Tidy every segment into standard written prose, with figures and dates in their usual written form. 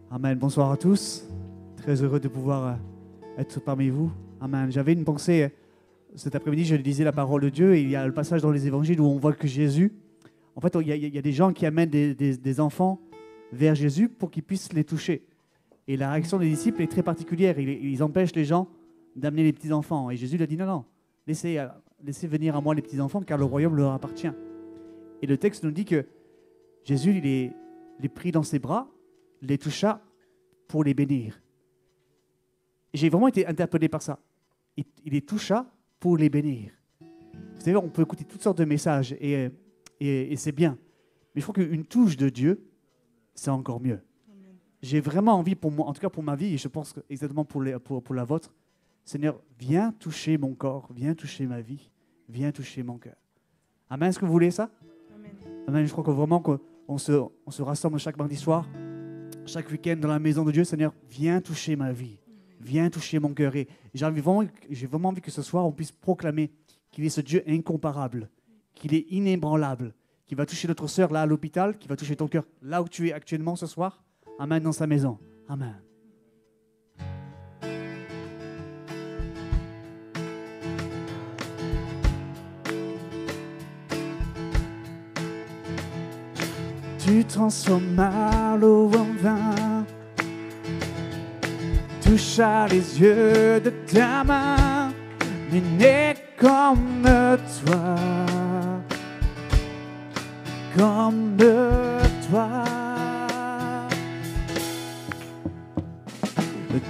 Amen. Bonsoir à tous. Très heureux de pouvoir être parmi vous. Amen. J'avais une pensée cet après-midi, je lisais la parole de Dieu et il y a le passage dans les évangiles où on voit que Jésus, en fait, il y a des gens qui amènent des enfants vers Jésus pour qu'ils puissent les toucher. Et la réaction des disciples est très particulière. Ils empêchent les gens d'amener les petits-enfants. Et Jésus leur dit non, laissez venir à moi les petits-enfants car le royaume leur appartient. Et le texte nous dit que Jésus les prit dans ses bras, les toucha pour les bénir. J'ai vraiment été interpellé par ça. Il les toucha pour les bénir. Vous savez, on peut écouter toutes sortes de messages et c'est bien. Mais je crois qu'une touche de Dieu, c'est encore mieux. Amen. J'ai vraiment envie, pour moi, en tout cas pour ma vie, et je pense exactement pour la vôtre, Seigneur, viens toucher mon corps, viens toucher ma vie, viens toucher mon cœur. Amen, est-ce que vous voulez ça? Amen. Amen, je crois que vraiment qu'on se rassemble chaque mardi soir, chaque week-end dans la maison de Dieu. Seigneur, viens toucher ma vie, viens toucher mon cœur. Et j'ai vraiment envie que ce soir, on puisse proclamer qu'il est ce Dieu incomparable, qu'il est inébranlable, qui va toucher notre sœur là à l'hôpital, qui va toucher ton cœur là où tu es actuellement ce soir. Amen, dans sa maison. Amen. Tu transformas l'eau en vin, toucha les yeux de ta main, mais n'est comme toi, comme toi.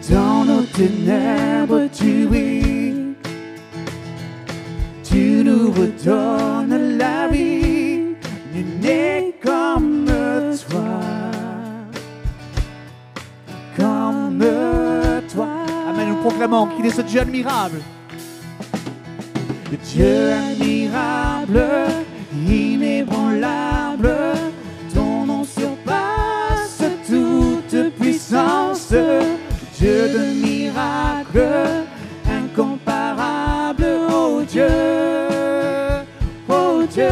Dans nos ténèbres tu brilles, tu nous redonnes la vie, mais n'est comme toi, comme toi. Amen, nous proclamons qu'il est ce Dieu admirable. Dieu admirable, inébranlable, ton nom surpasse toute puissance. Dieu de miracles, incomparable, oh Dieu, oh Dieu.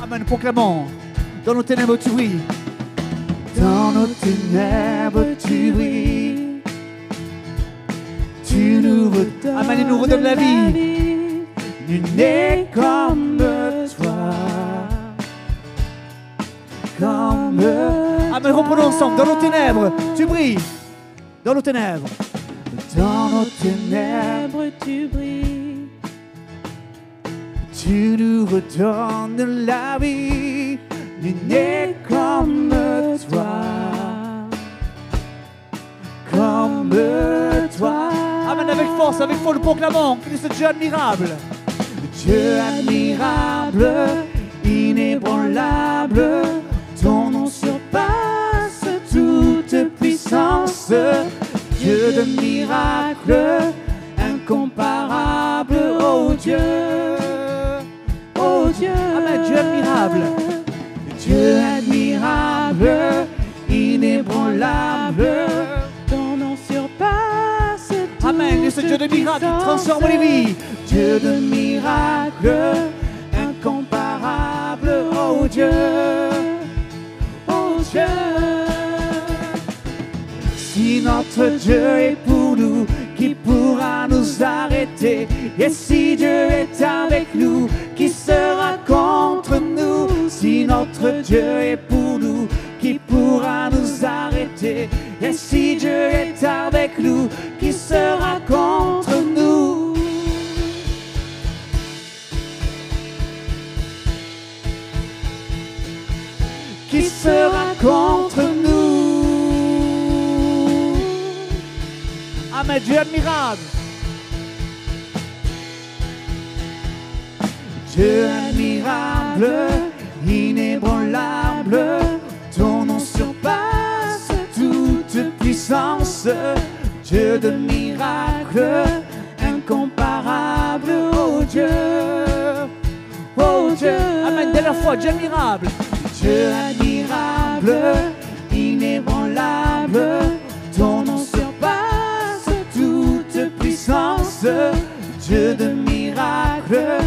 Amen, proclamons, dans nos ténèbres tu brilles, dans nos ténèbres tu brilles, tu nous redonnes, Amen, il nous redonne la vie, nul n'est comme toi, comme, Amen, reprenons ensemble, dans nos ténèbres tu brilles, dans nos ténèbres, dans nos ténèbres tu brilles, tu nous redonnes la vie, nul n'est comme toi, comme toi. Amen, avec force, nous proclamons qu'il est ce Dieu admirable. Dieu admirable, inébranlable, ton nom surpasse toute puissance. Dieu de miracles, incomparable, oh Dieu. Oh Dieu, Amen, Dieu admirable, Dieu admirable, inébranlable, ton nom surpasse tout. Amen, et ce Dieu de miracles transforme les vies. Dieu de miracles, incomparable, oh Dieu, oh Dieu. Si notre Dieu est pour nous, qui pourra nous arrêter? Et si Dieu est avec nous, qui sera contre nous? Si notre Dieu est pour nous, qui pourra nous arrêter? Et si Dieu est avec nous, qui sera contre nous? Qui sera contre nous? Amen, Dieu admirable. Dieu admirable, inébranlable, ton nom surpasse toute puissance. Dieu de miracles, incomparable, oh Dieu, oh Dieu. Amen, dernière fois, Dieu admirable. Dieu admirable, inébranlable, ton nom surpasse toute puissance. Dieu de miracles,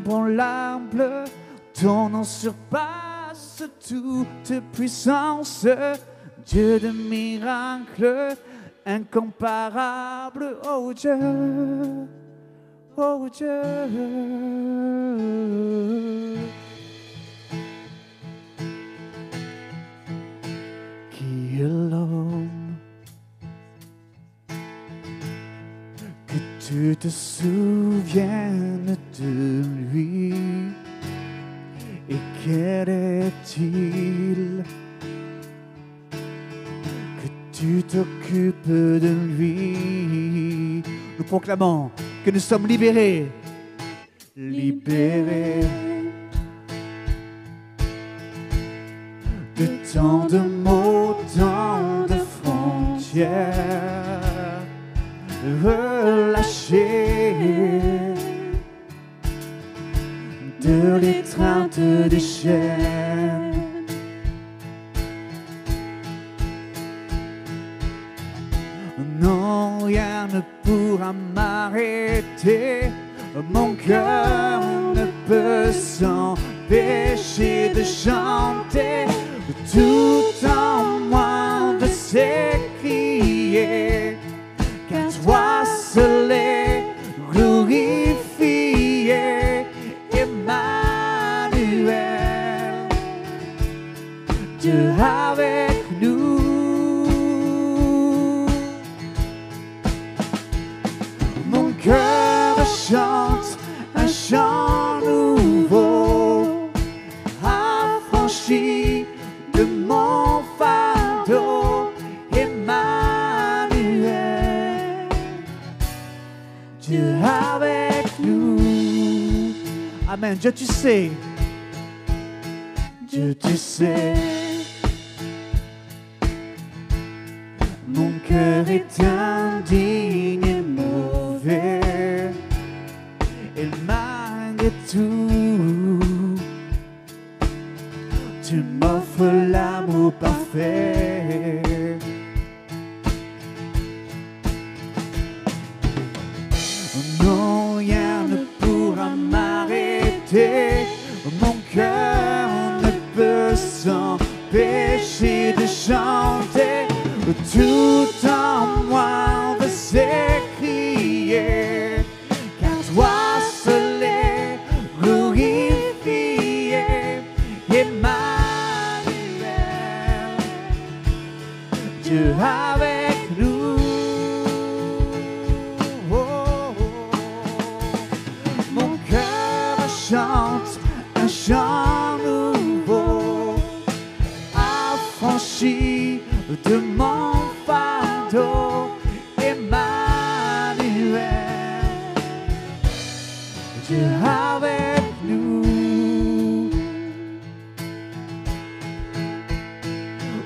inébranlable, ton nom surpasse toute puissance, Dieu de miracles, incomparable, oh Dieu, oh Dieu. Qui est l'homme que tu te souviennes de lui? Et quel est-il que tu t'occupes de lui? Nous proclamons que nous sommes libérés, libérés de tant de maux, tant de frontières, relâchés de l'étreinte des chaînes. Non, rien ne pourra m'arrêter, mon cœur ne peut s'empêcher de chanter, tout en moi de s'écrier, car toi seul est glorifié, Emmanuel, Dieu avec nous. Mon cœur chante un chant nouveau, affranchi de mon fardeau, Emmanuel, Dieu avec nous. Amen. Dieu, tu sais, Dieu, tu sais, mon cœur est indigne et mauvais, et malgré tout, tu m'offres l'amour parfait. Non, rien ne pourra m'arrêter, mon cœur ne peut s'empêcher de chanter, tout en moi veut s'écrier, car toi seul est glorifié, Emmanuel, Dieu avec nous. Oh, oh, oh. Mon cœur chante un chant nouveau, affranchi de mon fardeau, Emmanuel, Dieu avec nous.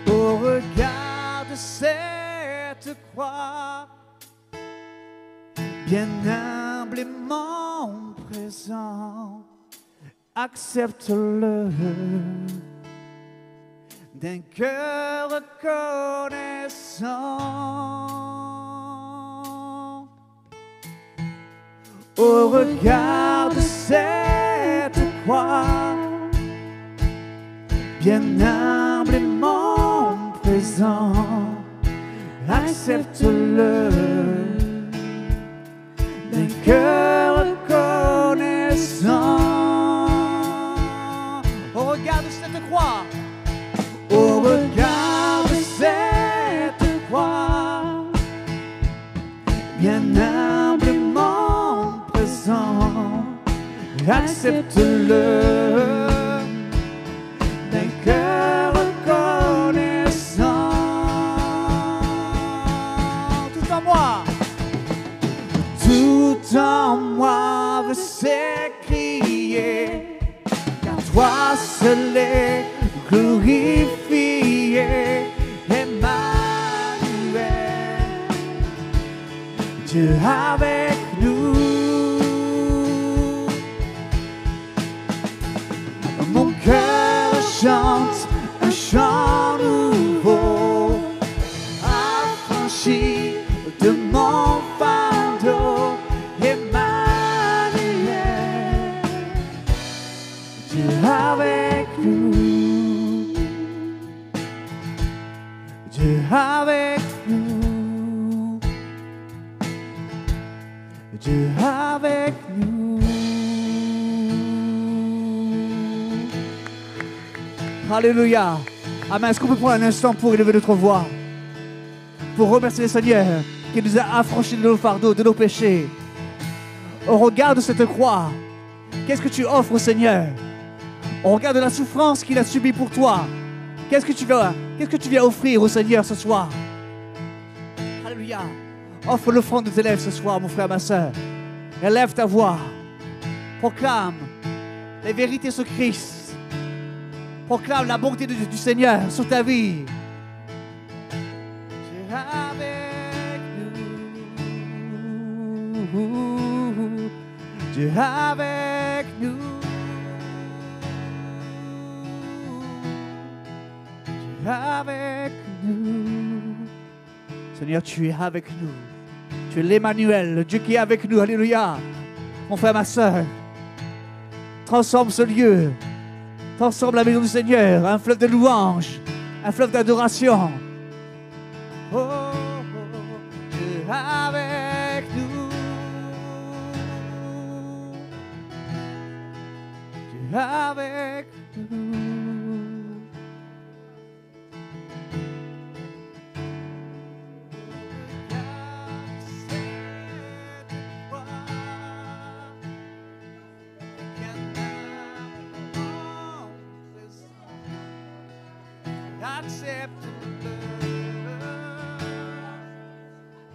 Au regard de cette croix, bien humblement présent, accepte-le d'un cœur reconnaissant. Au regard de cette croix, bien humblement présent, accepte-le d'un cœur reconnaissant. Au regard de cette croix, au regard de cette croix, bien humblement présent, accepte-le d'un cœur reconnaissant. Tout en moi veut s'écrier, car toi seul est glorifié, Emmanuel, Dieu avec nous. Mon cœur chante un chant nouveau, affranchi de mon fardeau, Emmanuel, avec nous. Dieu avec nous. Alléluia. Amen. Est-ce qu'on peut prendre un instant pour élever notre voix, pour remercier le Seigneur qui nous a affranchis de nos fardeaux, de nos péchés. Au regard de cette croix, qu'est-ce que tu offres au Seigneur? Au regard de la souffrance qu'il a subie pour toi, qu'est-ce que tu viens offrir au Seigneur ce soir? Alléluia. Offre l'offrande de tes lèvres ce soir, mon frère, ma soeur. Élève ta voix. Proclame les vérités sur Christ. Proclame la bonté du Seigneur sur ta vie. Dieu avec nous. Dieu avec nous. Dieu avec nous. Seigneur, tu es avec nous. Tu es l'Emmanuel, le Dieu qui est avec nous. Alléluia. Mon frère, ma soeur, transforme ce lieu. Transforme la maison du Seigneur, un fleuve de louange, un fleuve d'adoration. Oh, oh, oh, Dieu avec nous. Dieu avec nous. Accept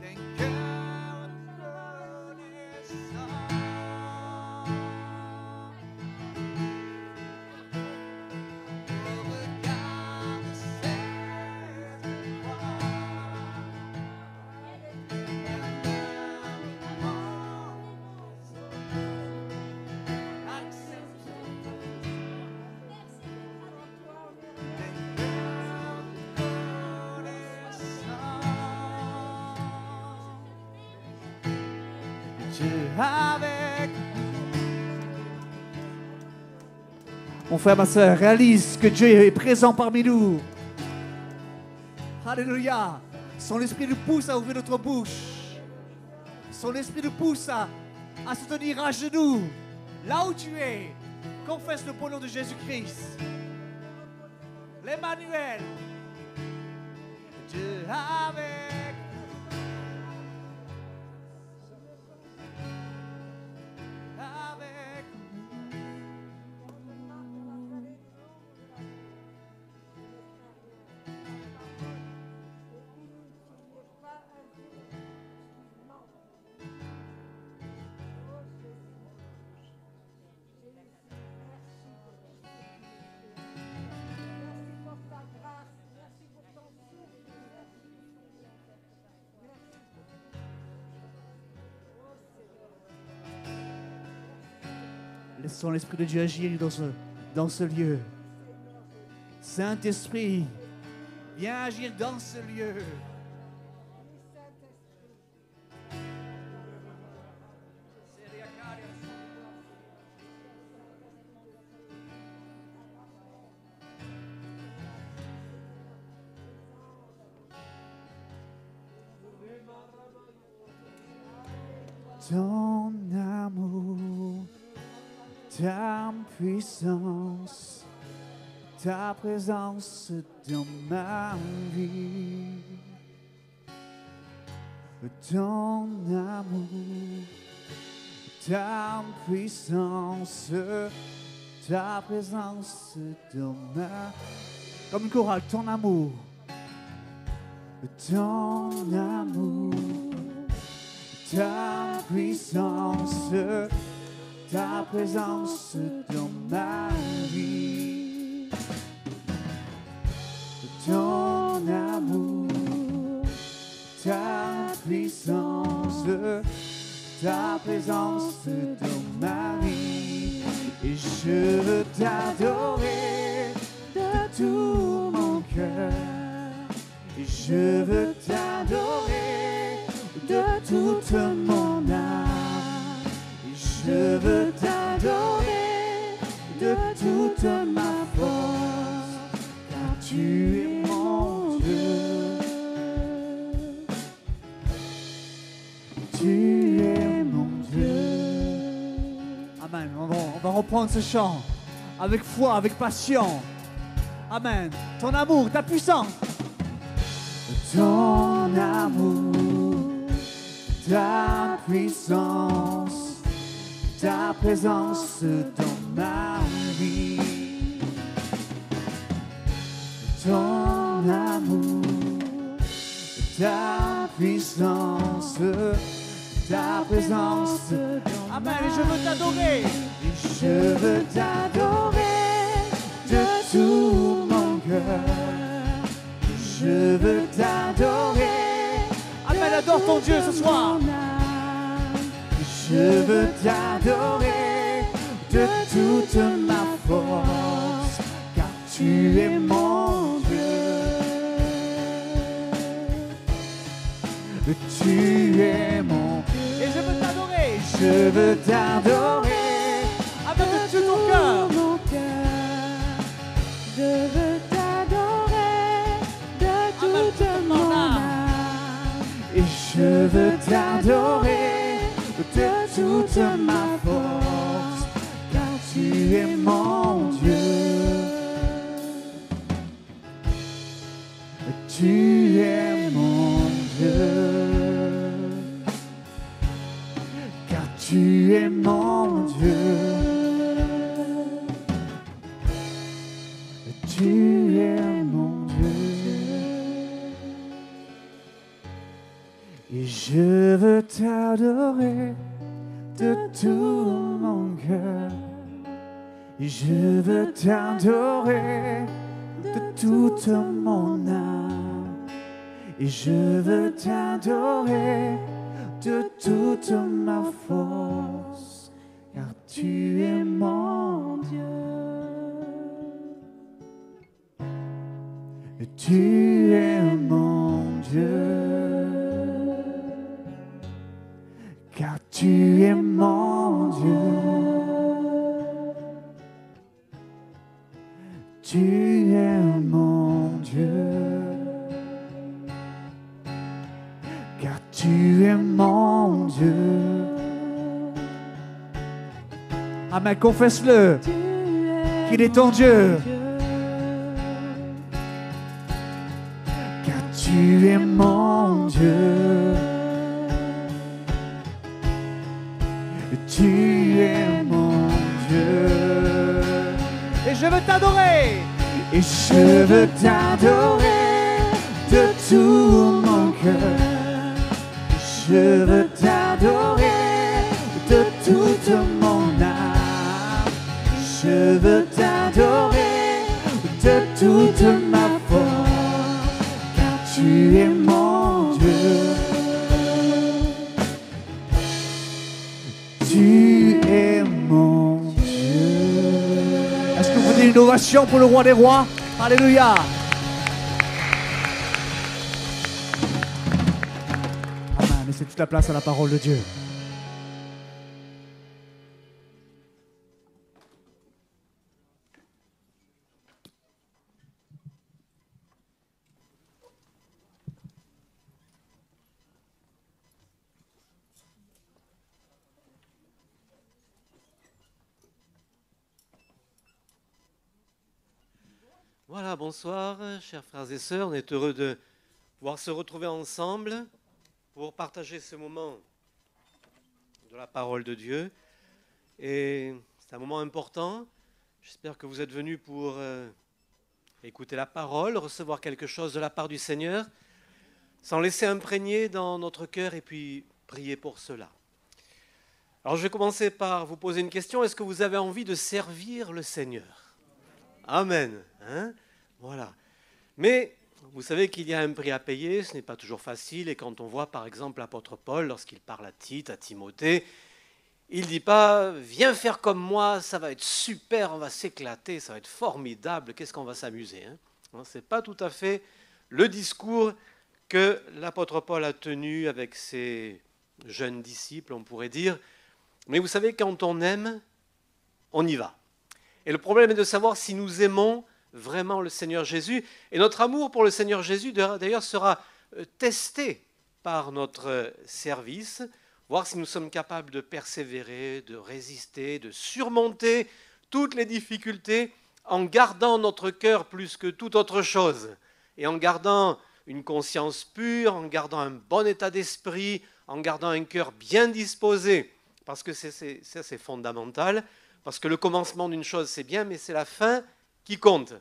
thank God for this song. Over God the Dieu avec mon frère, ma soeur, réalise que Dieu est présent parmi nous. Alléluia. Son esprit nous pousse à ouvrir notre bouche. Son esprit nous pousse à se tenir à genoux. Là où tu es, confesse le beau nom de Jésus-Christ. L'Emmanuel. Dieu avec Laissons l'Esprit de Dieu agir dans ce lieu. Saint-Esprit, viens agir dans ce lieu. Ton amour, ta puissance, ta présence dans ma vie. Ton amour, ta puissance, ta présence dans ma vie. Comme une chorale, ton amour, ta puissance, ta présence dans ma vie. Ton amour, ta puissance, ta présence dans ma vie. Et je veux t'adorer de tout mon cœur. Et je veux t'adorer de toute mon âme. Et je veux t'adorer de toute ma force. Car tu es mon Dieu. reprendre ce chant avec foi, avec passion. Amen. Ton amour, ta puissance. Ton amour, ta puissance, ta présence dans ma vie. Ton amour, ta puissance, ta présence. Amen. Et je veux t'adorer. Et je veux t'adorer de tout mon cœur. Je veux t'adorer. Amen. Adore ton Dieu ce soir. Je veux t'adorer de toute ma force, car tu es mon Dieu. Tu es mon Dieu. Et je veux t'adorer. Je veux t'adorer. Amen. De tout ton cœur. Je veux t'adorer de toute mon âme. Et je veux t'adorer de toute ma force, car tu es mon Dieu. Tu es mon Dieu, car tu es mon Dieu. Tu es mon Dieu. Et je veux t'adorer de tout mon cœur. Et je veux t'adorer de toute mon âme. Et je veux t'adorer de toute ma force, car tu es mon Dieu. Tu es mon Dieu, car tu es mon Dieu. Tu es mon Dieu, car tu es mon Dieu. Amen, confesse-le, qu'il est ton Dieu. Tu es mon Dieu, tu es mon Dieu, et je veux t'adorer, et je veux t'adorer de tout mon cœur, je veux t'adorer de toute mon âme, je veux t'adorer de toute ma force. Tu es mon Dieu, tu es mon Dieu. Est-ce que vous voulez une ovation pour le roi des rois? Alléluia. Amen. Laissez toute la place à la parole de Dieu. Voilà, bonsoir, chers frères et sœurs. On est heureux de pouvoir se retrouver ensemble pour partager ce moment de la parole de Dieu. Et c'est un moment important. J'espère que vous êtes venus pour écouter la parole, recevoir quelque chose de la part du Seigneur, s'en laisser imprégner dans notre cœur et puis prier pour cela. Alors je vais commencer par vous poser une question. Est-ce que vous avez envie de servir le Seigneur? Amen. Hein? Voilà. Mais vous savez qu'il y a un prix à payer, ce n'est pas toujours facile. Et quand on voit par exemple l'apôtre Paul, lorsqu'il parle à Tite, à Timothée, il ne dit pas « Viens faire comme moi, ça va être super, on va s'éclater, ça va être formidable, qu'est-ce qu'on va s'amuser hein ?» Ce n'est pas tout à fait le discours que l'apôtre Paul a tenu avec ses jeunes disciples, on pourrait dire. Mais vous savez, quand on aime, on y va. Et le problème est de savoir si nous aimons vraiment le Seigneur Jésus. Et notre amour pour le Seigneur Jésus, d'ailleurs, sera testé par notre service, voir si nous sommes capables de persévérer, de résister, de surmonter toutes les difficultés en gardant notre cœur plus que toute autre chose et en gardant une conscience pure, en gardant un bon état d'esprit, en gardant un cœur bien disposé, parce que ça c'est fondamental, parce que le commencement d'une chose c'est bien, mais c'est la fin qui compte.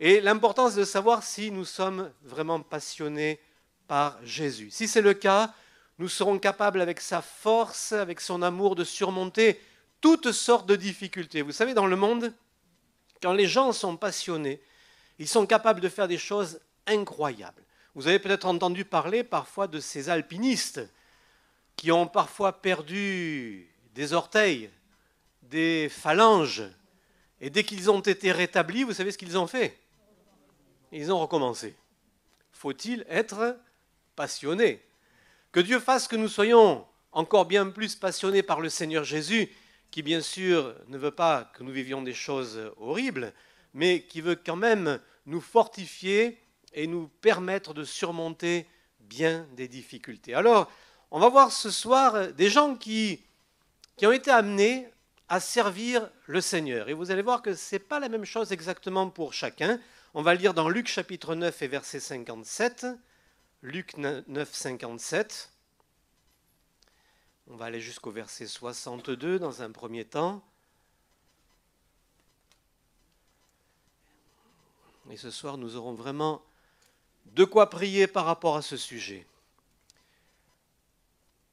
Et l'importance de savoir si nous sommes vraiment passionnés par Jésus. Si c'est le cas, nous serons capables avec sa force, avec son amour, de surmonter toutes sortes de difficultés. Vous savez, dans le monde, quand les gens sont passionnés, ils sont capables de faire des choses incroyables. Vous avez peut-être entendu parler parfois de ces alpinistes qui ont parfois perdu des orteils, des phalanges, et dès qu'ils ont été rétablis, vous savez ce qu'ils ont fait? Ils ont recommencé. Faut-il être passionné? Que Dieu fasse que nous soyons encore bien plus passionnés par le Seigneur Jésus, qui bien sûr ne veut pas que nous vivions des choses horribles, mais qui veut quand même nous fortifier et nous permettre de surmonter bien des difficultés. Alors, on va voir ce soir des gens qui ont été amenés à servir le Seigneur. Et vous allez voir que ce n'est pas la même chose exactement pour chacun. On va lire dans Luc chapitre 9 et verset 57. Luc 9, 57. On va aller jusqu'au verset 62 dans un premier temps. Et ce soir, nous aurons vraiment de quoi prier par rapport à ce sujet.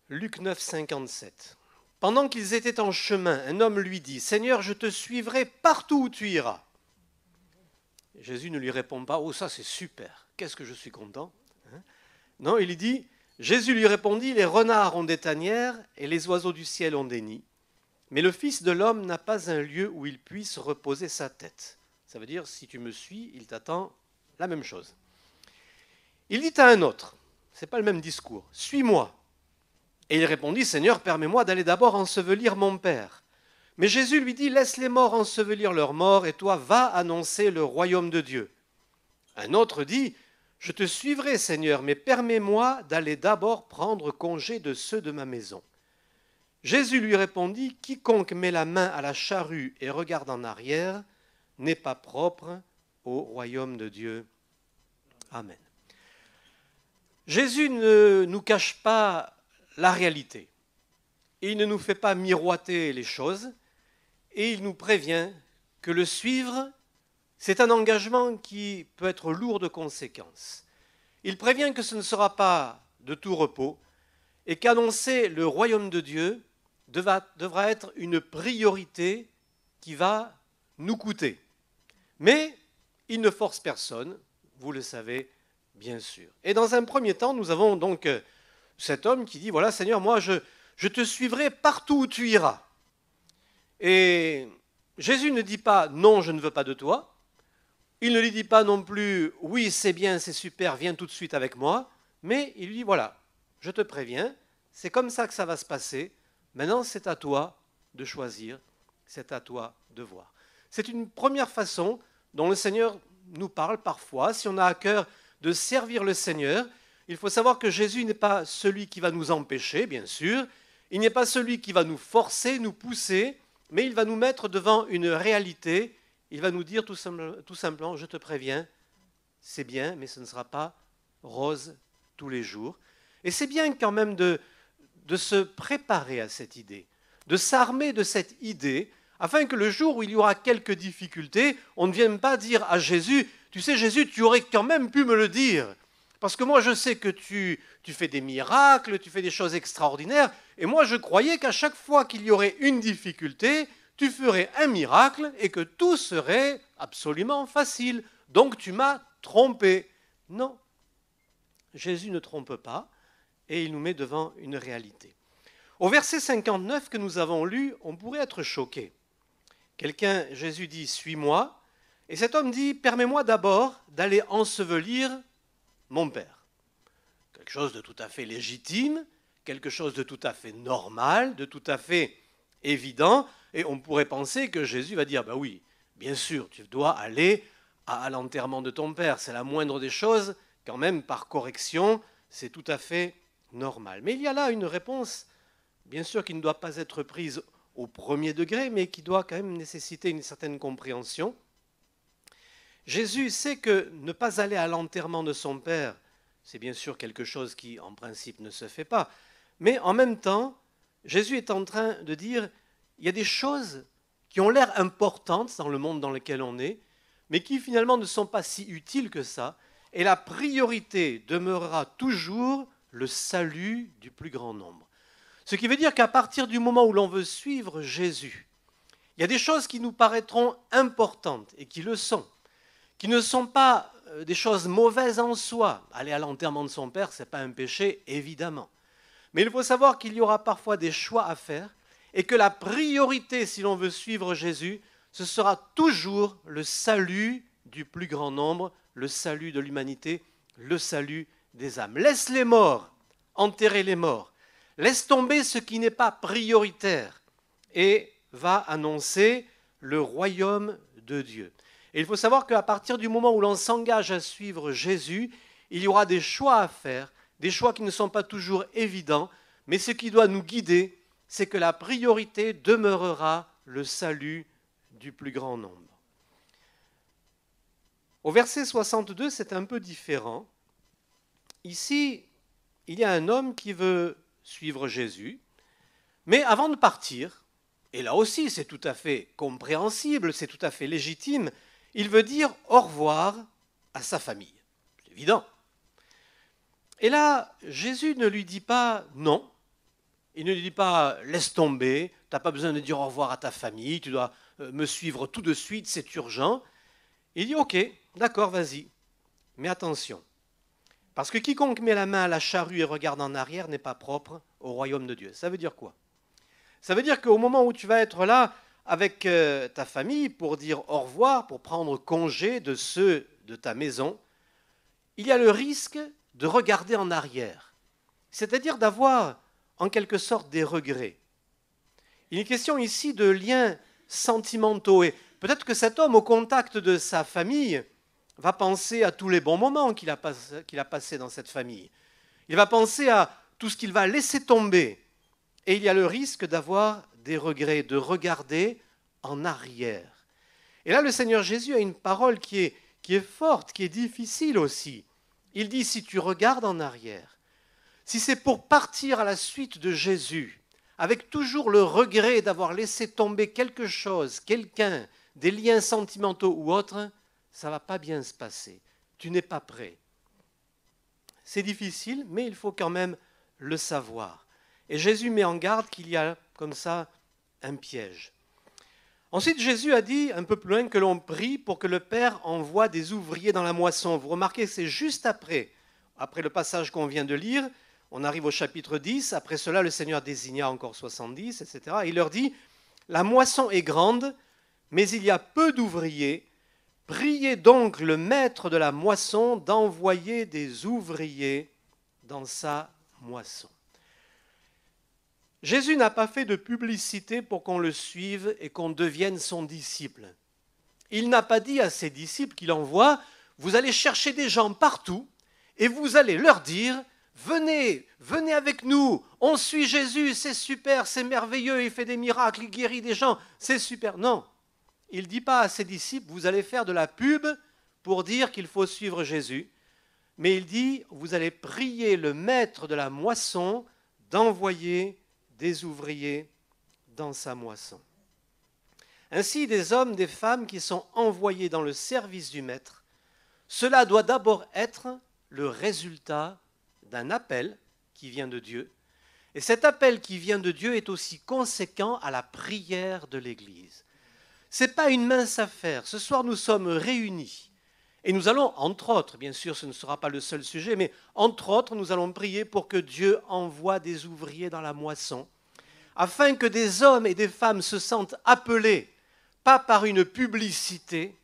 Luc 9, 57. Pendant qu'ils étaient en chemin, un homme lui dit « Seigneur, je te suivrai partout où tu iras. » Jésus ne lui répond pas « Oh, ça c'est super, qu'est-ce que je suis content. » Non, il dit, Jésus lui répondit, les renards ont des tanières et les oiseaux du ciel ont des nids. Mais le Fils de l'homme n'a pas un lieu où il puisse reposer sa tête. Ça veut dire, si tu me suis, il t'attend la même chose. Il dit à un autre, ce n'est pas le même discours, suis-moi. Et il répondit, Seigneur, permets-moi d'aller d'abord ensevelir mon Père. Mais Jésus lui dit, laisse les morts ensevelir leurs morts et toi, va annoncer le royaume de Dieu. Un autre dit, je te suivrai, Seigneur, mais permets-moi d'aller d'abord prendre congé de ceux de ma maison. Jésus lui répondit, quiconque met la main à la charrue et regarde en arrière n'est pas propre au royaume de Dieu. Amen. Jésus ne nous cache pas la réalité. Il ne nous fait pas miroiter les choses et il nous prévient que le suivre, c'est un engagement qui peut être lourd de conséquences. Il prévient que ce ne sera pas de tout repos et qu'annoncer le royaume de Dieu devra être une priorité qui va nous coûter. Mais il ne force personne, vous le savez bien sûr. Et dans un premier temps, nous avons donc cet homme qui dit, voilà Seigneur, moi je te suivrai partout où tu iras. Et Jésus ne dit pas, non, je ne veux pas de toi. Il ne lui dit pas non plus, oui, c'est bien, c'est super, viens tout de suite avec moi. Mais il lui dit, voilà, je te préviens, c'est comme ça que ça va se passer. Maintenant, c'est à toi de choisir, c'est à toi de voir. C'est une première façon dont le Seigneur nous parle parfois. Si on a à cœur de servir le Seigneur, il faut savoir que Jésus n'est pas celui qui va nous empêcher, bien sûr. Il n'est pas celui qui va nous forcer, nous pousser, mais il va nous mettre devant une réalité. Il va nous dire tout simplement, je te préviens, c'est bien, mais ce ne sera pas rose tous les jours. Et c'est bien quand même de se préparer à cette idée, de s'armer de cette idée, afin que le jour où il y aura quelques difficultés, on ne vienne pas dire à Jésus, tu sais Jésus, tu aurais quand même pu me le dire, parce que moi je sais que tu fais des miracles, tu fais des choses extraordinaires, et moi je croyais qu'à chaque fois qu'il y aurait une difficulté, tu ferais un miracle et que tout serait absolument facile. Donc tu m'as trompé. Non, Jésus ne trompe pas et il nous met devant une réalité. Au verset 59 que nous avons lu, on pourrait être choqué. Jésus dit, suis-moi, et cet homme dit, permets-moi d'abord d'aller ensevelir mon Père. Quelque chose de tout à fait légitime, quelque chose de tout à fait normal, de tout à fait évident, et on pourrait penser que Jésus va dire, bah oui, bien sûr, tu dois aller à l'enterrement de ton père, c'est la moindre des choses, quand même par correction, c'est tout à fait normal. Mais il y a là une réponse bien sûr qui ne doit pas être prise au premier degré, mais qui doit quand même nécessiter une certaine compréhension. Jésus sait que ne pas aller à l'enterrement de son Père, c'est bien sûr quelque chose qui, en principe, ne se fait pas. Mais en même temps, Jésus est en train de dire, il y a des choses qui ont l'air importantes dans le monde dans lequel on est, mais qui finalement ne sont pas si utiles que ça. Et la priorité demeurera toujours le salut du plus grand nombre. Ce qui veut dire qu'à partir du moment où l'on veut suivre Jésus, il y a des choses qui nous paraîtront importantes et qui le sont, qui ne sont pas des choses mauvaises en soi. Aller à l'enterrement de son père, ce n'est pas un péché, évidemment. Mais il faut savoir qu'il y aura parfois des choix à faire et que la priorité, si l'on veut suivre Jésus, ce sera toujours le salut du plus grand nombre, le salut de l'humanité, le salut des âmes. Laisse les morts, enterrer les morts. Laisse tomber ce qui n'est pas prioritaire et va annoncer le royaume de Dieu. Et il faut savoir qu'à partir du moment où l'on s'engage à suivre Jésus, il y aura des choix à faire, des choix qui ne sont pas toujours évidents, mais ce qui doit nous guider, c'est que la priorité demeurera le salut du plus grand nombre. Au verset 62, c'est un peu différent. Ici, il y a un homme qui veut suivre Jésus, mais avant de partir, et là aussi c'est tout à fait compréhensible, c'est tout à fait légitime, il veut dire au revoir à sa famille. C'est évident. Et là, Jésus ne lui dit pas non, il ne lui dit pas laisse tomber, tu n'as pas besoin de dire au revoir à ta famille, tu dois me suivre tout de suite, c'est urgent. Il dit ok, d'accord, vas-y, mais attention. Parce que quiconque met la main à la charrue et regarde en arrière n'est pas propre au royaume de Dieu. Ça veut dire quoi? Ça veut dire qu'au moment où tu vas être là avec ta famille pour dire au revoir, pour prendre congé de ceux de ta maison, il y a le risque de regarder en arrière. C'est-à-dire d'avoir en quelque sorte des regrets. Il est question ici de liens sentimentaux. Et peut-être que cet homme, au contact de sa famille, va penser à tous les bons moments qu'il a passés dans cette famille. Il va penser à tout ce qu'il va laisser tomber. Et il y a le risque d'avoir des regrets, de regarder en arrière. Et là, le Seigneur Jésus a une parole qui est forte, qui est difficile aussi. Il dit, si tu regardes en arrière, si c'est pour partir à la suite de Jésus, avec toujours le regret d'avoir laissé tomber quelque chose, quelqu'un, des liens sentimentaux ou autres, ça ne va pas bien se passer. Tu n'es pas prêt. C'est difficile, mais il faut quand même le savoir. Et Jésus met en garde qu'il y a comme ça un piège. Ensuite, Jésus a dit un peu plus loin que l'on prie pour que le Père envoie des ouvriers dans la moisson. Vous remarquez, c'est juste après le passage qu'on vient de lire, on arrive au chapitre 10. Après cela, le Seigneur désigna encore 70, etc. Et il leur dit, la moisson est grande, mais il y a peu d'ouvriers. Priez donc le maître de la moisson d'envoyer des ouvriers dans sa moisson. Jésus n'a pas fait de publicité pour qu'on le suive et qu'on devienne son disciple. Il n'a pas dit à ses disciples qu'il envoie, vous allez chercher des gens partout et vous allez leur dire, venez, venez avec nous, on suit Jésus, c'est super, c'est merveilleux, il fait des miracles, il guérit des gens, c'est super. Non, il ne dit pas à ses disciples, vous allez faire de la pub pour dire qu'il faut suivre Jésus, mais il dit, vous allez prier le maître de la moisson d'envoyer des ouvriers dans sa moisson. Ainsi, des hommes, des femmes qui sont envoyés dans le service du maître, cela doit d'abord être le résultat d'un appel qui vient de Dieu. Et cet appel qui vient de Dieu est aussi conséquent à la prière de l'Église. Ce n'est pas une mince affaire. Ce soir, nous sommes réunis. Et nous allons, entre autres, bien sûr, ce ne sera pas le seul sujet, mais entre autres, nous allons prier pour que Dieu envoie des ouvriers dans la moisson, afin que des hommes et des femmes se sentent appelés, pas par une publicité,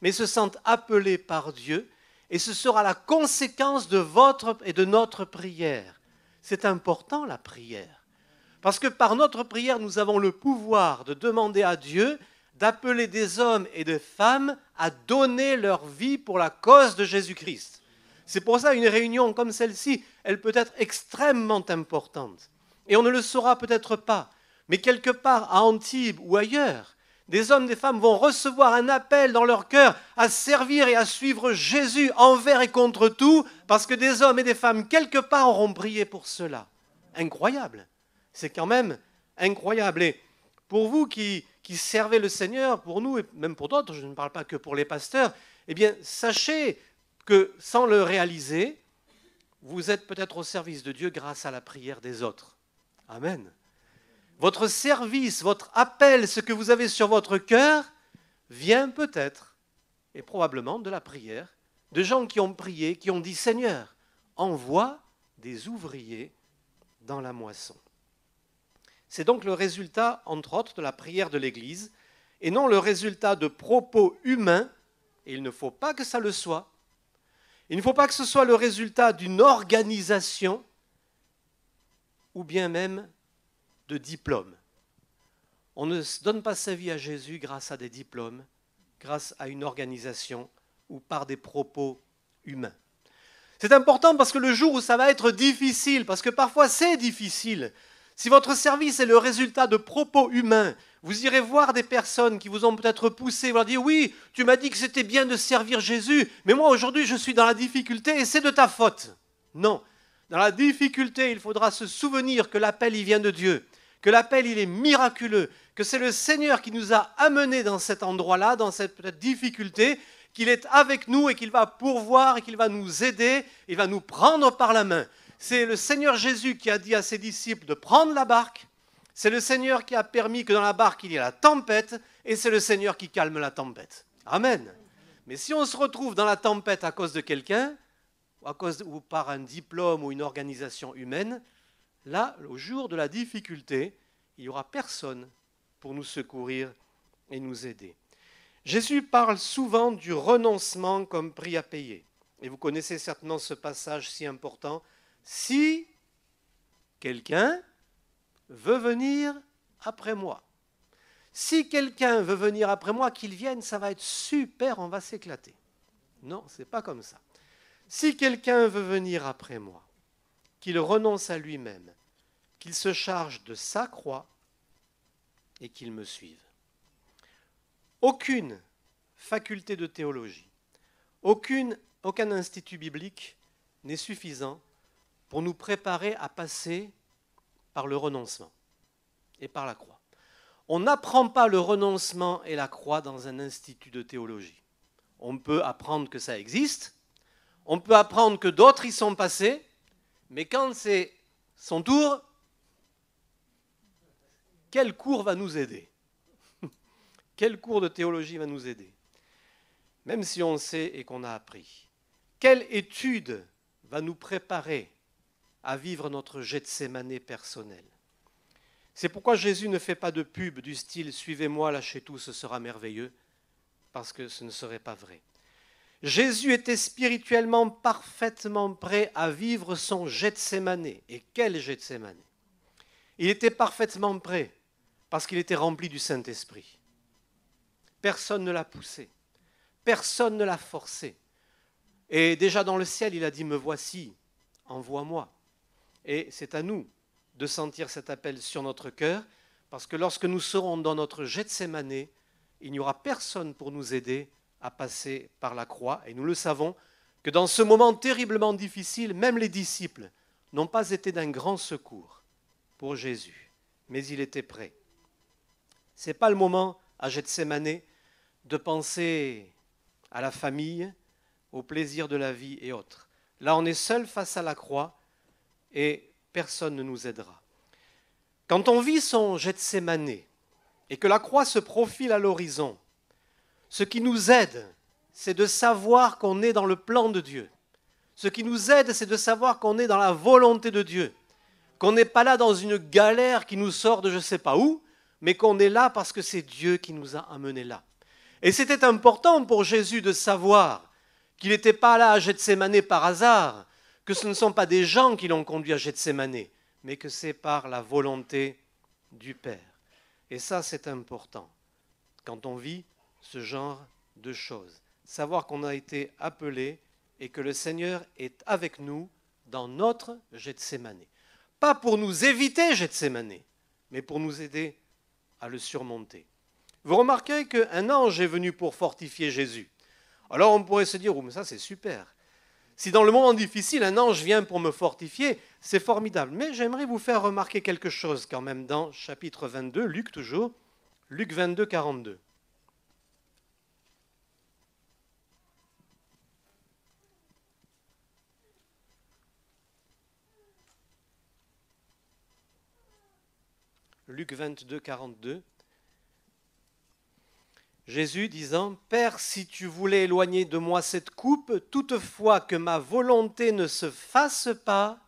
mais se sentent appelés par Dieu, et ce sera la conséquence de votre et de notre prière. C'est important, la prière, parce que par notre prière, nous avons le pouvoir de demander à Dieu d'appeler des hommes et des femmes à donner leur vie pour la cause de Jésus-Christ. C'est pour ça une réunion comme celle-ci, elle peut être extrêmement importante. Et on ne le saura peut-être pas, mais quelque part à Antibes ou ailleurs, des hommes, des femmes vont recevoir un appel dans leur cœur à servir et à suivre Jésus envers et contre tout, parce que des hommes et des femmes quelque part auront prié pour cela. Incroyable. C'est quand même incroyable. Et pour vous qui servez le Seigneur, pour nous et même pour d'autres, je ne parle pas que pour les pasteurs, eh bien, sachez que sans le réaliser, vous êtes peut-être au service de Dieu grâce à la prière des autres. Amen. Votre service, votre appel, ce que vous avez sur votre cœur, vient peut-être et probablement de la prière, de gens qui ont prié, qui ont dit « Seigneur, envoie des ouvriers dans la moisson ». C'est donc le résultat, entre autres, de la prière de l'Église, et non le résultat de propos humains, et il ne faut pas que ça le soit. Il ne faut pas que ce soit le résultat d'une organisation, ou bien même de diplômes. On ne donne pas sa vie à Jésus grâce à des diplômes, grâce à une organisation ou par des propos humains. C'est important parce que le jour où ça va être difficile, parce que parfois c'est difficile, si votre service est le résultat de propos humains, vous irez voir des personnes qui vous ont peut-être poussé, vous leur dire « Oui, tu m'as dit que c'était bien de servir Jésus, mais moi aujourd'hui je suis dans la difficulté et c'est de ta faute. » Non, dans la difficulté, il faudra se souvenir que l'appel il vient de Dieu, que l'appel il est miraculeux, que c'est le Seigneur qui nous a amenés dans cet endroit-là, dans cette peut-être difficulté, qu'il est avec nous et qu'il va pourvoir et qu'il va nous aider, il va nous prendre par la main. C'est le Seigneur Jésus qui a dit à ses disciples de prendre la barque. C'est le Seigneur qui a permis que dans la barque il y ait la tempête et c'est le Seigneur qui calme la tempête. Amen. Mais si on se retrouve dans la tempête à cause de quelqu'un, ou par un diplôme ou une organisation humaine, là, au jour de la difficulté, il n'y aura personne pour nous secourir et nous aider. Jésus parle souvent du renoncement comme prix à payer. Et vous connaissez certainement ce passage si important. Si quelqu'un veut venir après moi, si quelqu'un veut venir après moi, qu'il vienne, ça va être super, on va s'éclater. Non, ce n'est pas comme ça. Si quelqu'un veut venir après moi, qu'il renonce à lui-même, qu'il se charge de sa croix et qu'il me suive. Aucune faculté de théologie, aucun institut biblique n'est suffisant pour nous préparer à passer par le renoncement et par la croix. On n'apprend pas le renoncement et la croix dans un institut de théologie. On peut apprendre que ça existe, on peut apprendre que d'autres y sont passés, mais quand c'est son tour, quel cours va nous aider? Quel cours de théologie va nous aider? Même si on sait et qu'on a appris. Quelle étude va nous préparer à vivre notre Gethsémanée personnel? C'est pourquoi Jésus ne fait pas de pub du style « Suivez-moi, lâchez tout, ce sera merveilleux », parce que ce ne serait pas vrai. Jésus était spirituellement parfaitement prêt à vivre son Gethsémanée. Et quel Gethsémanée? Il était parfaitement prêt parce qu'il était rempli du Saint-Esprit. Personne ne l'a poussé, personne ne l'a forcé. Et déjà dans le ciel, il a dit « Me voici, envoie-moi ». Et c'est à nous de sentir cet appel sur notre cœur, parce que lorsque nous serons dans notre Gethsémanée, il n'y aura personne pour nous aider à passer par la croix. Et nous le savons, que dans ce moment terriblement difficile, même les disciples n'ont pas été d'un grand secours pour Jésus, mais il était prêt. Ce n'est pas le moment à Gethsémanée de penser à la famille, au plaisir de la vie et autres. Là, on est seul face à la croix et personne ne nous aidera. Quand on vit son Gethsémanée et que la croix se profile à l'horizon, ce qui nous aide, c'est de savoir qu'on est dans le plan de Dieu. Ce qui nous aide, c'est de savoir qu'on est dans la volonté de Dieu, qu'on n'est pas là dans une galère qui nous sort de je ne sais pas où, mais qu'on est là parce que c'est Dieu qui nous a amenés là. Et c'était important pour Jésus de savoir qu'il n'était pas là à Gethsémanée par hasard, que ce ne sont pas des gens qui l'ont conduit à Gethsémanée, mais que c'est par la volonté du Père. Et ça, c'est important quand on vit ce genre de choses. Savoir qu'on a été appelé et que le Seigneur est avec nous dans notre Gethsémanée. pas pour nous éviter Gethsémane, mais pour nous aider à le surmonter. Vous remarquez qu'un ange est venu pour fortifier Jésus. Alors on pourrait se dire, oh, mais ça c'est super. Si dans le moment difficile, un ange vient pour me fortifier, c'est formidable. Mais j'aimerais vous faire remarquer quelque chose quand même dans chapitre 22, Luc toujours, Luc 22, 42. Luc 22, 42. Jésus disant, « Père, si tu voulais éloigner de moi cette coupe, toutefois que ma volonté ne se fasse pas,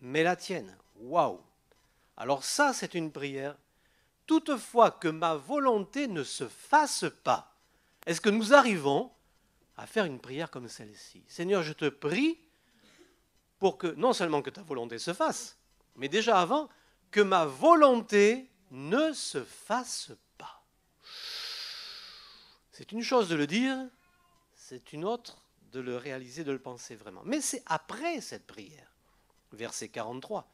mais la tienne. » Waouh! Alors ça, c'est une prière. Toutefois que ma volonté ne se fasse pas. Est-ce que nous arrivons à faire une prière comme celle-ci? Seigneur, je te prie pour que, non seulement que ta volonté se fasse, mais déjà avant, que ma volonté ne se fasse pas. C'est une chose de le dire, c'est une autre de le réaliser, de le penser vraiment. Mais c'est après cette prière, verset 43.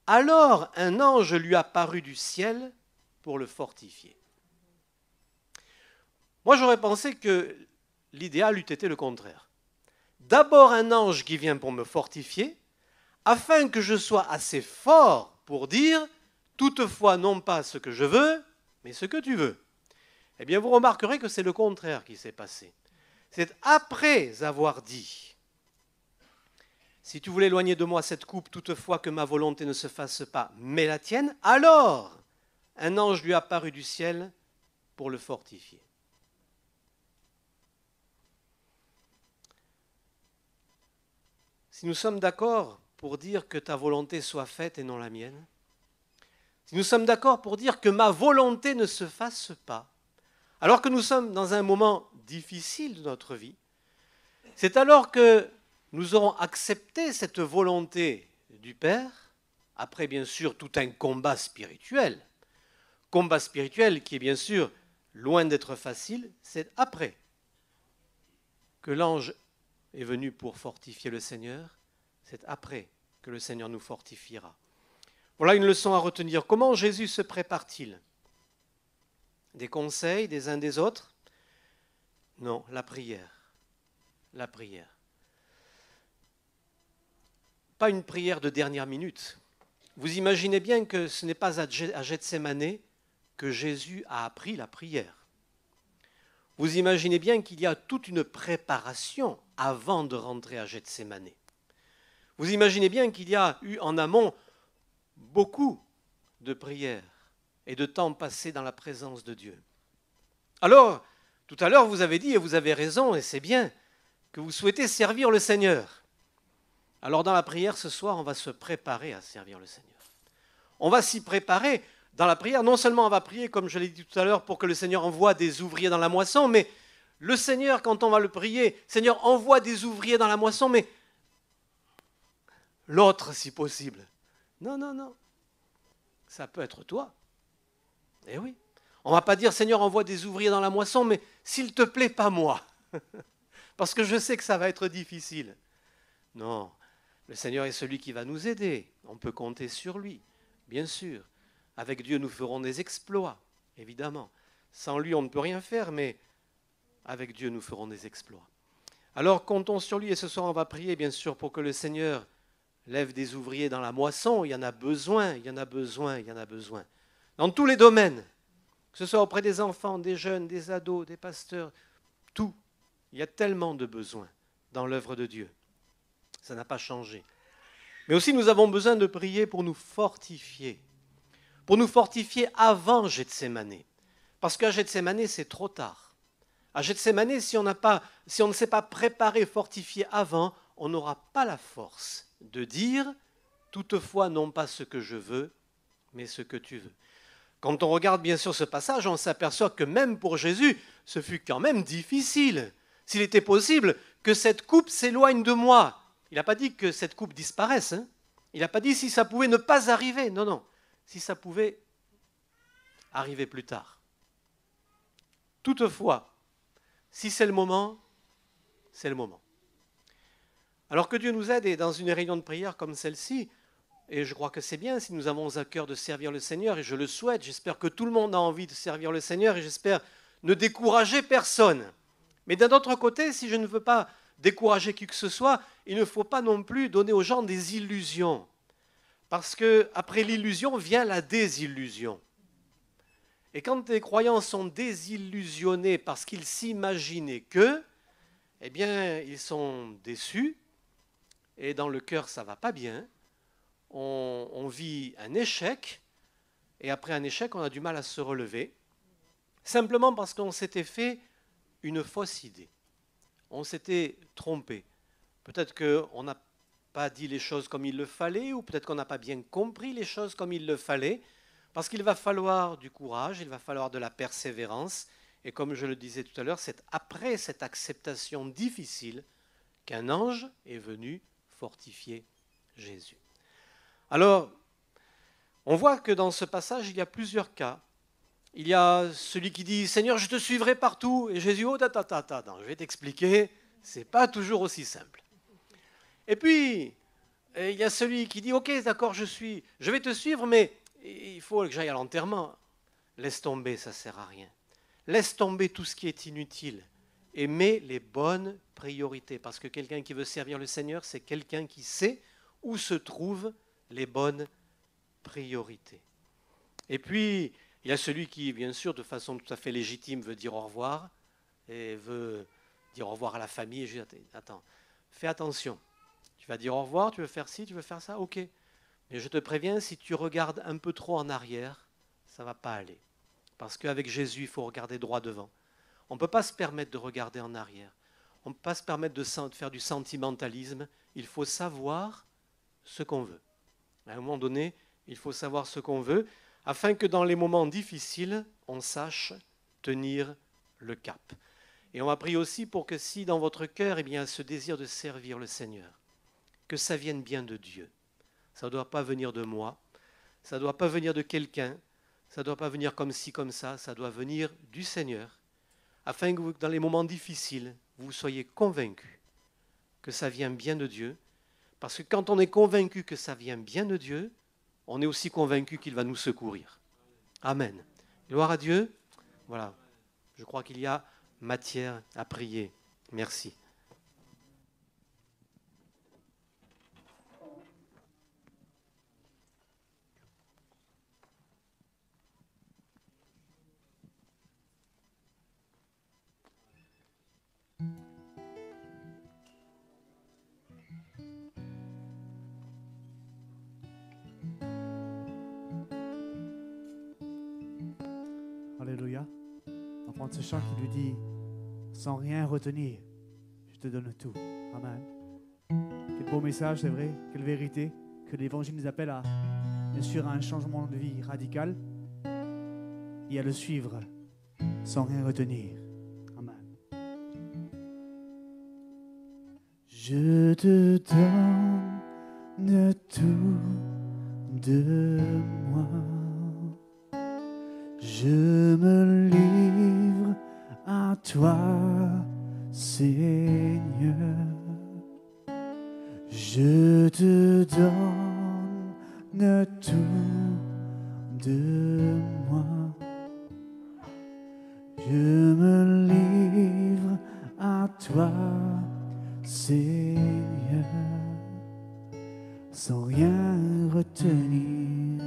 Alors un ange lui apparut du ciel pour le fortifier. Moi j'aurais pensé que l'idéal eût été le contraire. D'abord un ange qui vient pour me fortifier, afin que je sois assez fort pour dire, toutefois non pas ce que je veux, mais ce que tu veux. Eh bien, vous remarquerez que c'est le contraire qui s'est passé. C'est après avoir dit, si tu voulais éloigner de moi cette coupe, toutefois que ma volonté ne se fasse pas, mais la tienne, alors un ange lui apparut du ciel pour le fortifier. Si nous sommes d'accord pour dire que ta volonté soit faite et non la mienne, si nous sommes d'accord pour dire que ma volonté ne se fasse pas, alors que nous sommes dans un moment difficile de notre vie, c'est alors que nous aurons accepté cette volonté du Père, après bien sûr tout un combat spirituel qui est bien sûr loin d'être facile, c'est après que l'ange est venu pour fortifier le Seigneur, c'est après que le Seigneur nous fortifiera. Voilà une leçon à retenir. Comment Jésus se prépare-t-il? Des conseils des uns des autres? Non, la prière. La prière. Pas une prière de dernière minute. Vous imaginez bien que ce n'est pas à Gethsémane que Jésus a appris la prière. Vous imaginez bien qu'il y a toute une préparation avant de rentrer à Gethsémane. Vous imaginez bien qu'il y a eu en amont beaucoup de prières et de temps passé dans la présence de Dieu. Alors, tout à l'heure, vous avez dit, et vous avez raison, et c'est bien, que vous souhaitez servir le Seigneur. Alors, dans la prière, ce soir, on va se préparer à servir le Seigneur. On va s'y préparer. Dans la prière, non seulement on va prier, comme je l'ai dit tout à l'heure, pour que le Seigneur envoie des ouvriers dans la moisson, mais le Seigneur, quand on va le prier, Seigneur, envoie des ouvriers dans la moisson, mais l'autre, si possible. Non, non, non. Ça peut être toi. Eh oui. On ne va pas dire, Seigneur, envoie des ouvriers dans la moisson, mais s'il te plaît, pas moi. Parce que je sais que ça va être difficile. Non, le Seigneur est celui qui va nous aider. On peut compter sur lui, bien sûr. Avec Dieu, nous ferons des exploits, évidemment. Sans lui, on ne peut rien faire, mais avec Dieu, nous ferons des exploits. Alors, comptons sur lui, et ce soir, on va prier, bien sûr, pour que le Seigneur lève des ouvriers dans la moisson. Il y en a besoin, il y en a besoin, il y en a besoin. Dans tous les domaines, que ce soit auprès des enfants, des jeunes, des ados, des pasteurs, tout. Il y a tellement de besoins dans l'œuvre de Dieu. Ça n'a pas changé. Mais aussi, nous avons besoin de prier pour nous fortifier. Pour nous fortifier avant Gethsémane. Parce qu'à Gethsémane, c'est trop tard. À Gethsémane, si on ne s'est pas préparé, fortifié avant, on n'aura pas la force de dire « toutefois, non pas ce que je veux, mais ce que tu veux ». Quand on regarde bien sûr ce passage, on s'aperçoit que même pour Jésus, ce fut quand même difficile. S'il était possible que cette coupe s'éloigne de moi. Il n'a pas dit que cette coupe disparaisse. Hein. Il n'a pas dit si ça pouvait ne pas arriver. Non, non. Si ça pouvait arriver plus tard. Toutefois, si c'est le moment, c'est le moment. Alors que Dieu nous aide, et dans une réunion de prière comme celle-ci, Et je crois que c'est bien si nous avons à cœur de servir le Seigneur, et je le souhaite. J'espère que tout le monde a envie de servir le Seigneur, et j'espère ne décourager personne. Mais d'un autre côté, si je ne veux pas décourager qui que ce soit, il ne faut pas non plus donner aux gens des illusions. Parce qu'après l'illusion vient la désillusion. Et quand les croyants sont désillusionnés parce qu'ils s'imaginaient que, eh bien, ils sont déçus, et dans le cœur, ça ne va pas bien. On vit un échec, et après un échec, on a du mal à se relever, simplement parce qu'on s'était fait une fausse idée. On s'était trompé. Peut-être qu'on n'a pas dit les choses comme il le fallait, ou peut-être qu'on n'a pas bien compris les choses comme il le fallait, parce qu'il va falloir du courage, il va falloir de la persévérance, et comme je le disais tout à l'heure, c'est après cette acceptation difficile qu'un ange est venu fortifier Jésus. Alors, on voit que dans ce passage, il y a plusieurs cas. Il y a celui qui dit « Seigneur, je te suivrai partout ». Et Jésus « Oh, attends, je vais t'expliquer, ce n'est pas toujours aussi simple ». Et puis, il y a celui qui dit « Ok, d'accord, je vais te suivre, mais il faut que j'aille à l'enterrement ». Laisse tomber, ça ne sert à rien. Laisse tomber tout ce qui est inutile et mets les bonnes priorités. Parce que quelqu'un qui veut servir le Seigneur, c'est quelqu'un qui sait où se trouvent les bonnes priorités. Et puis, il y a celui qui, bien sûr, de façon tout à fait légitime, veut dire au revoir et veut dire au revoir à la famille. Et je dis, attends, fais attention. Tu vas dire au revoir, tu veux faire ci, tu veux faire ça, ok. Mais je te préviens, si tu regardes un peu trop en arrière, ça ne va pas aller. Parce qu'avec Jésus, il faut regarder droit devant. On ne peut pas se permettre de regarder en arrière. On ne peut pas se permettre de faire du sentimentalisme. Il faut savoir ce qu'on veut. À un moment donné, il faut savoir ce qu'on veut, afin que dans les moments difficiles, on sache tenir le cap. Et on m'a prié aussi pour que si dans votre cœur, il y a ce désir de servir le Seigneur, que ça vienne bien de Dieu. Ça ne doit pas venir de moi, ça ne doit pas venir de quelqu'un, ça ne doit pas venir comme ci, comme ça doit venir du Seigneur, afin que vous, dans les moments difficiles, vous soyez convaincus que ça vient bien de Dieu. Parce que quand on est convaincu que ça vient bien de Dieu, on est aussi convaincu qu'il va nous secourir. Amen. Gloire à Dieu. Voilà. Je crois qu'il y a matière à prier. Merci. Alléluia. On va prendre ce chant qui lui dit sans rien retenir, je te donne tout. Amen. Quel beau message, c'est vrai. Quelle vérité. Que l'Évangile nous appelle à, bien sûr, à un changement de vie radical et à le suivre sans rien retenir. Amen. Je te donne tout de moi. Je me livre à toi, Seigneur. Je te donne tout de moi. Je me livre à toi, Seigneur, sans rien retenir,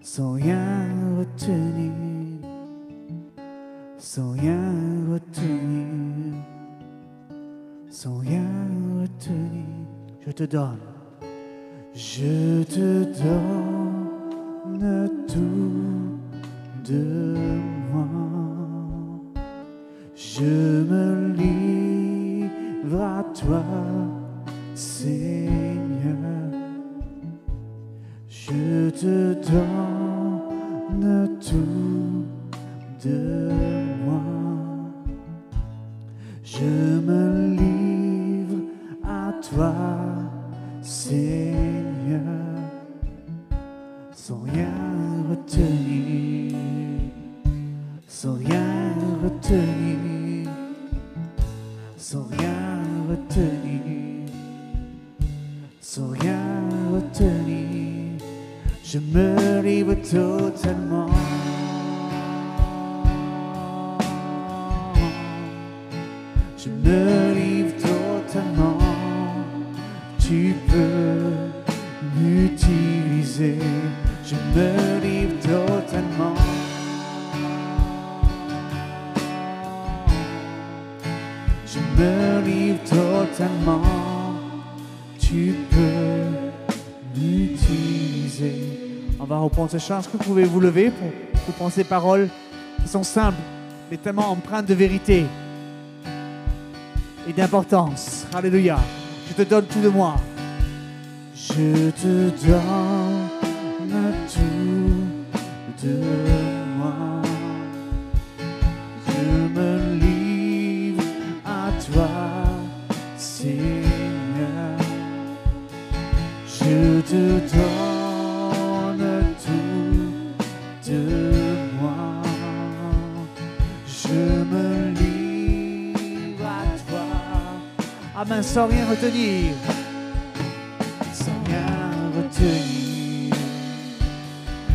sans rien retenir, sans rien retenir, sans rien retenir. Je te donne tout de moi. Je me livre à toi, Seigneur. Je te donne tout de moi. Je me livre à toi, Seigneur, sans rien retenir, sans rien retenir, sans rien retenir, sans rien retenir, je me livre totalement. Je me livre totalement. Tu peux m'utiliser. Je me livre totalement. Je me livre totalement. Tu peux m'utiliser. On va reprendre ce chant. Est-ce que vous pouvez vous lever pour prendre ces paroles qui sont simples, mais tellement empreintes de vérité et d'importance. Alléluia. Je te donne tout de moi. Je te donne tout de moi. Je me livre à toi, Seigneur. Je te donne tout de moi. Je me livre à toi. Amen, sans rien retenir. Sans rien retenir.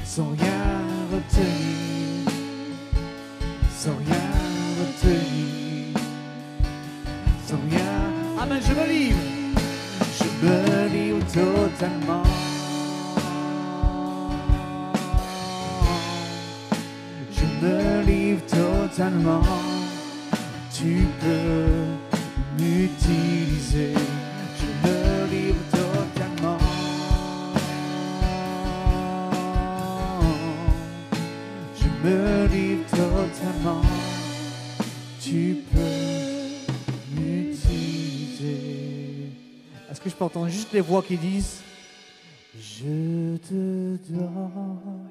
Sans rien retenir. Sans rien retenir. Sans rien. Amen, je me livre. Je me livre totalement. Je me livre totalement. Tu peux m'utiliser. Je me livre totalement. Je me livre totalement. Tu peux m'utiliser. Est-ce que je peux entendre juste les voix qui disent je te donne?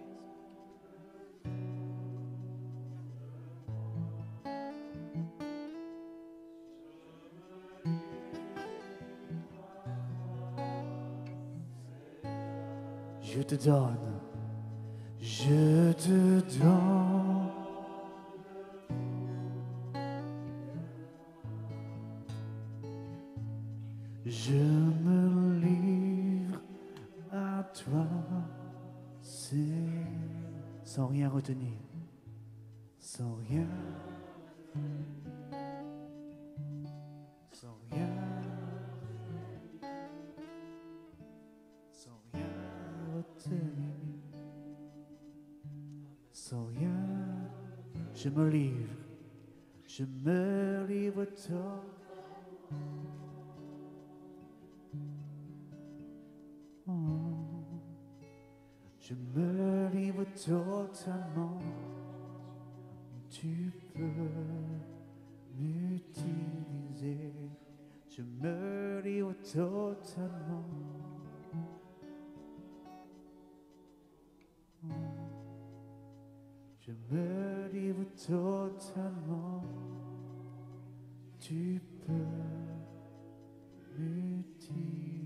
Je te donne, je te donne. Je me livre à toi, c'est sans rien retenir, sans rien, sans rien. Sans rien, je me livre toi. Je me livre totalement. Tu peux m'utiliser. Je me livre totalement. Je me livre totalement. Tu peux m'utiliser.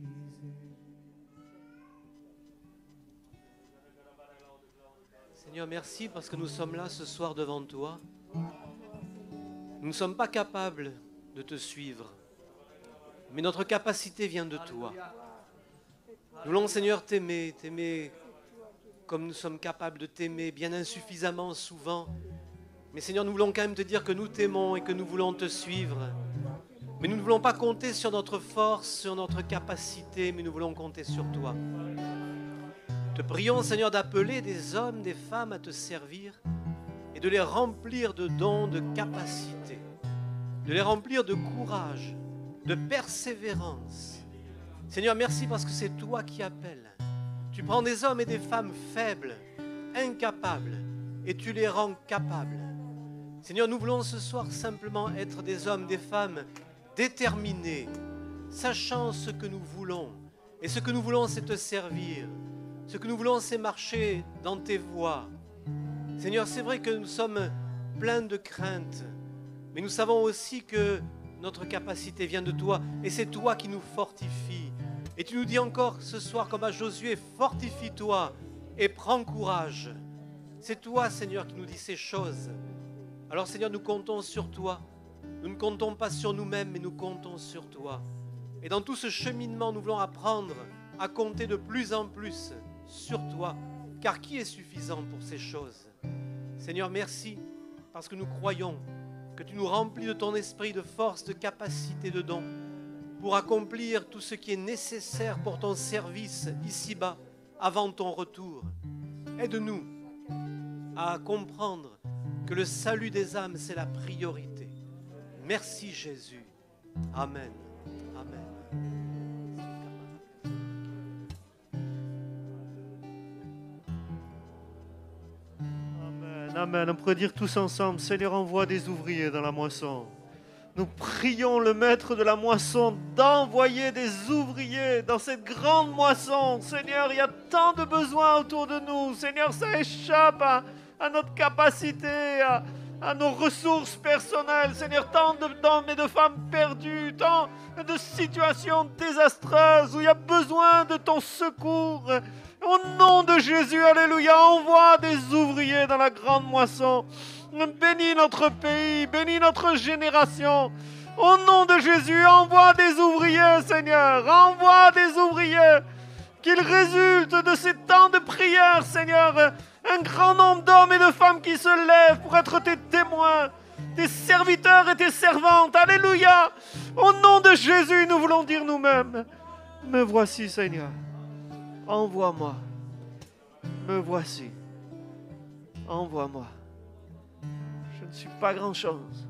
Seigneur, merci parce que nous sommes là ce soir devant toi. Nous ne sommes pas capables de te suivre, mais notre capacité vient de toi. Nous voulons, Seigneur, t'aimer comme nous sommes capables de t'aimer, bien insuffisamment souvent. Mais Seigneur, nous voulons quand même te dire que nous t'aimons et que nous voulons te suivre. Mais nous ne voulons pas compter sur notre force, sur notre capacité, mais nous voulons compter sur toi. Te prions, Seigneur, d'appeler des hommes, des femmes à te servir et de les remplir de dons, de capacités, de les remplir de courage, de persévérance. Seigneur, merci parce que c'est toi qui appelles. Tu prends des hommes et des femmes faibles, incapables, et tu les rends capables. Seigneur, nous voulons ce soir simplement être des hommes, des femmes déterminés, sachant ce que nous voulons. Et ce que nous voulons, c'est te servir. Ce que nous voulons, c'est marcher dans tes voies. Seigneur, c'est vrai que nous sommes pleins de craintes, mais nous savons aussi que notre capacité vient de toi, et c'est toi qui nous fortifies. Et tu nous dis encore ce soir, comme à Josué, fortifie-toi et prends courage. C'est toi, Seigneur, qui nous dis ces choses. Alors, Seigneur, nous comptons sur toi. Nous ne comptons pas sur nous-mêmes, mais nous comptons sur toi. Et dans tout ce cheminement, nous voulons apprendre à compter de plus en plus sur toi, car qui est suffisant pour ces choses? Seigneur, merci, parce que nous croyons que tu nous remplis de ton esprit, de force, de capacité, de dons, pour accomplir tout ce qui est nécessaire pour ton service ici-bas, avant ton retour. Aide-nous à comprendre que le salut des âmes, c'est la priorité. Merci Jésus. Amen. Amen. Amen, amen. On pourrait dire tous ensemble, Seigneur, envoie des ouvriers dans la moisson. Nous prions le maître de la moisson d'envoyer des ouvriers dans cette grande moisson. Seigneur, il y a tant de besoins autour de nous. Seigneur, ça échappe à notre capacité, à nos ressources personnelles. Seigneur, tant d'hommes et de femmes perdus, tant de situations désastreuses où il y a besoin de ton secours. Au nom de Jésus, alléluia, envoie des ouvriers dans la grande moisson. Bénis notre pays, bénis notre génération. Au nom de Jésus, envoie des ouvriers, Seigneur. Envoie des ouvriers. Qu'il résulte de ces temps de prière, Seigneur, un grand nombre d'hommes et de femmes qui se lèvent pour être tes témoins, tes serviteurs et tes servantes. Alléluia. Au nom de Jésus, nous voulons dire nous-mêmes, me voici, Seigneur. Envoie-moi. Me voici. Envoie-moi. Je ne suis pas grand-chose,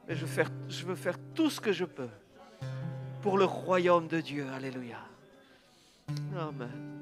mais je veux faire tout ce que je peux pour le royaume de Dieu. Alléluia. Amen.